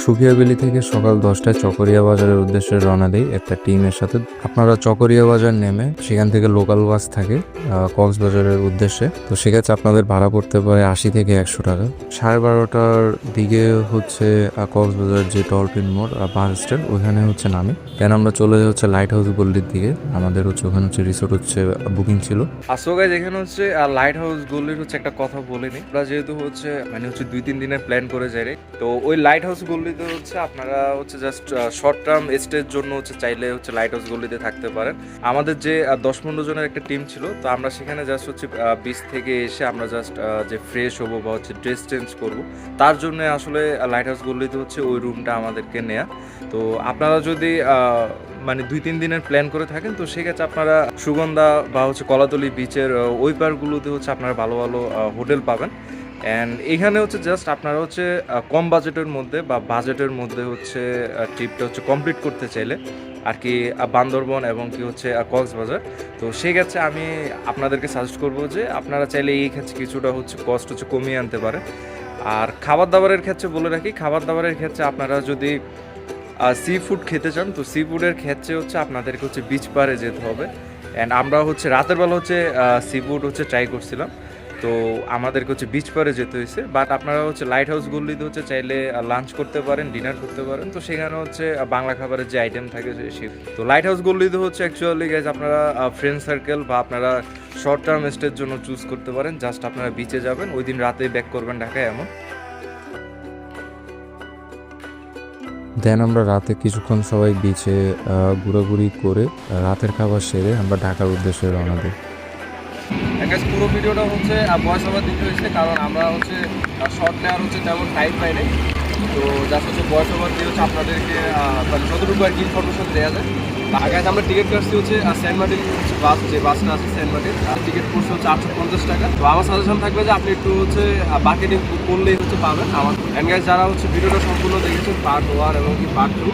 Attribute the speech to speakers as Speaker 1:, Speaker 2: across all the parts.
Speaker 1: সুখিয়াবিলি থেকে সকাল 10টায় চকরিয়া বাজারের উদ্দেশ্যে রওনা দিই একটা টিমের সাথে। আপনারা চকরিয়া বাজার নেমে সেখান থেকে লোকাল বাস থাকে কক্সবাজারের উদ্দেশ্যে। তো সেক্ষেত্রে আপনাদের ভাড়া পড়তে পারে 80 থেকে 100 টাকা। 12:30টার দিকে হচ্ছে কক্সবাজার যে ডলফিন মোড় বাস স্ট্যান্ড ওইখানে হচ্ছে নামি। দেন আমরা চলে যাই হচ্ছে লাইট হাউস গল্লির দিকে। আমাদের হচ্ছে ওখানে হচ্ছে রিসোর্ট হচ্ছে বুকিং ছিল।
Speaker 2: আসো গাইজ, এখানে হচ্ছে লাইট হাউস গল্লির হচ্ছে একটা কথা বলিনি। আমরা যেহেতু হচ্ছে 2-3 দিনের প্ল্যান করে যাই রে, তো ওই লাইট হাউস গল্লিতে হচ্ছে আপনারা হচ্ছে জাস্ট শর্ট টার্ম স্টের জন্য হচ্ছে চাইলে হচ্ছে লাইট হাউস গল্লিতে থাকতে পারেন। আমাদের যে 10-15 জনের একটা টিম ছিল, তো আমরা সেখানে জাস্ট হচ্ছে বিচ থেকে এসে আমরা জাস্ট যে ফ্রেশ হবো বা হচ্ছে ড্রেস চেঞ্জ করবো, তার জন্য আসলে লাইট হাউস গল্লিতে হচ্ছে ওই রুমটা আমাদেরকে নেয়া। তো আপনারা যদি 2-3 দিনের প্ল্যান করে থাকেন, তো সেক্ষেত্রে আপনারা সুগন্ধা বা হচ্ছে কলাতলি বিচের ওই পারগুলোতে হচ্ছে আপনারা ভালো ভালো হোটেল পাবেন। অ্যান্ড এখানে হচ্ছে জাস্ট আপনারা হচ্ছে কম বাজেটের মধ্যে বা বাজেটের মধ্যে হচ্ছে ট্রিপটা হচ্ছে কমপ্লিট করতে চাইলে আর কি বান্দরবন এবং কি হচ্ছে কক্সবাজার, তো সেক্ষেত্রে আমি আপনাদেরকে সাজেস্ট করবো যে আপনারা চাইলে এই ক্ষেত্রে কিছুটা হচ্ছে কস্ট হচ্ছে কমিয়ে আনতে পারেন। আর খাবার দাবারের ক্ষেত্রে বলে রাখি, খাবার দাবারের ক্ষেত্রে আপনারা যদি সি ফুড খেতে চান, তো সি ফুডের ক্ষেত্রে হচ্ছে আপনাদেরকে হচ্ছে বিচ পারে যেতে হবে। অ্যান্ড আমরা হচ্ছে রাতের বেলা হচ্ছে সি ফুড হচ্ছে ট্রাই করছিলাম, তো আমাদেরকে হচ্ছে বিচ পারে যেতে হয়েছে। বাট আপনারা হচ্ছে লাইট হাউস গল্লিতে হচ্ছে চাইলে লাঞ্চ করতে পারেন, ডিনার করতে পারেন। তো সেখানে হচ্ছে বাংলা খাবারের যে আইটেম থাকে সে, তো লাইট হাউস গল্লিতে হচ্ছে অ্যাকচুয়ালি গাইজ আপনারা ফ্রেন্ড সার্কেল বা আপনারা শর্ট টার্ম স্টের জন্য চুজ করতে পারেন। জাস্ট আপনারা বিচে যাবেন, ওই দিন রাতে ব্যাক করবেন ঢাকায় এমন।
Speaker 1: দেন আমরা রাতে কিছুক্ষণ সবাই বিচে ঘোরাঘুরি করে রাতের খাবার সেরে আমরা ঢাকার উদ্দেশ্যে রওনা দিই।
Speaker 2: পুরো ভিডিওটা হচ্ছে ভয়েস ওভার দিতে হয়েছে, কারণ আমরা হচ্ছে শর্ট নেওয়ার হচ্ছে তেমন টাইম পাই নাই। তো জাস্ট হচ্ছে ভয়েস ওভার দিয়ে হচ্ছে আপনাদেরকে যতটুকু আর কি ইনফরমেশন দেওয়া যায়। আগে আমরা টিকিট কাটছি হচ্ছে সেন্ট মার্টিন হচ্ছে বাস, যে বাসটা আছে সেন্ট মার্টিন, টিকিট পড়ছে হচ্ছে 850 টাকা। তো আমার সাজেশন থাকবে যে আপনি একটু হচ্ছে বাকেটিং করলেই হচ্ছে পাবেন আমার। অ্যান্ড গাইজ যারা হচ্ছে ভিডিওটা সম্পূর্ণ দেখেছেন পার্ট 1 এবং কি পার্ট 2,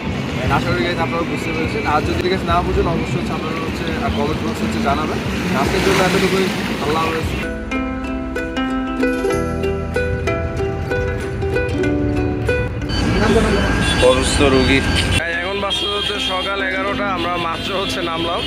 Speaker 2: আশা করি গাইজ আপনারা বুঝতে পেরেছেন। আর যদি গাইজ না বুঝেন অবশ্যই হচ্ছে আপনারা হচ্ছে কমেন্ট বক্সে হচ্ছে জানাবেন। আজকের জন্য এতটুকুই, আল্লাহ হাফেজ। অসুস্থ রোগী। এখন বাজতে হচ্ছে সকাল 11টা, আমরা মাত্র হচ্ছে নামলাম।